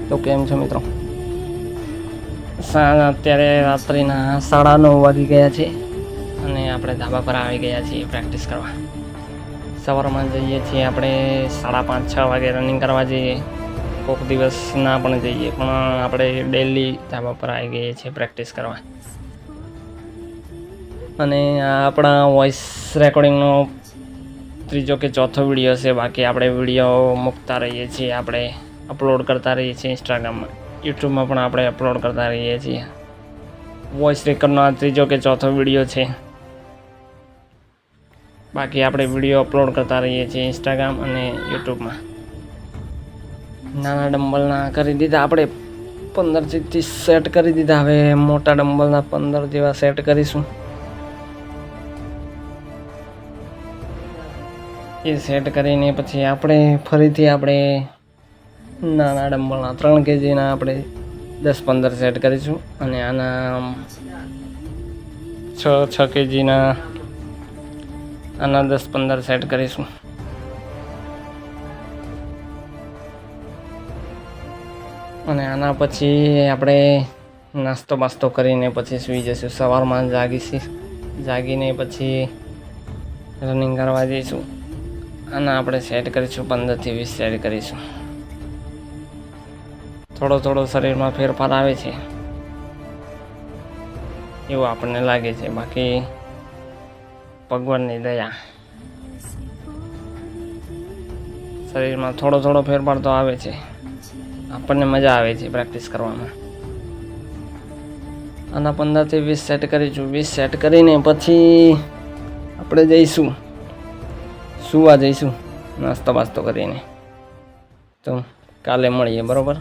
તો કેમ છો મિત્રો? અત્યારે રાત્રિના 9:30 વાગી ગયા છે અને આપણે ધાબા પર આવી ગયા છીએ પ્રેક્ટિસ કરવા. સવારમાં જઈએ છીએ આપણે 5:30-6 વાગે રનિંગ કરવા જઈએ. કોઈક દિવસ ના પણ જઈએ, પણ આપણે ડેલી ધાબા પર આવી ગઈએ છીએ પ્રેક્ટિસ કરવા. અને આ આપણા વોઇસ રેકોર્ડિંગનો ત્રીજો કે ચોથો વિડીયો છે. બાકી આપણે વિડીયો મૂકતા રહીએ છીએ, આપણે અપલોડ કરતા રહીએ છીએ ઇન્સ્ટાગ્રામમાં, યુટ્યુબમાં પણ આપણે અપલોડ કરતા રહીએ છીએ. વોઇસ રેકોર્ડનો આ ત્રીજો કે ચોથો વિડીયો છે. બાકી આપણે વિડીયો અપલોડ કરતા રહીએ છીએ ઇન્સ્ટાગ્રામ અને યુટ્યુબમાં. નાના ડમ્બલના કરી દીધા આપણે 15 થી 30 સેટ કરી દીધા. હવે મોટા ડમ્બલના 15 જેવા સેટ કરીશું. એ સેટ કરીને પછી આપણે ફરીથી આપણે નાના ડમ્બલના 3 kgના આપણે 10-15 સેટ કરીશું. અને આના 6 kgના આના 10-15 સેટ કરીશું. અને આના પછી આપણે નાસ્તો બાસ્તો કરીને પછી સૂઈ જઈશું. સવારમાં જાગીને પછી રનિંગ કરવા જઈશું. આના આપણે સેટ કરીશું 15 થી 20 સેટ કરીશું. થોડો શરીરમાં ફેરફાર આવે છે એવું આપણને લાગે છે. બાકી ભગવાનની દયા, શરીરમાં થોડો ફેરફાર તો આવે છે. આપણને મજા આવે છે પ્રેક્ટિસ કરવામાં. આના 15 થી 20 સેટ કરીશું. 20 સેટ કરીને પછી આપણે જઈશું સુવા જઈશું નાસ્તો બાસ્તો કરીને. તો કાલે મળીએ, બરાબર?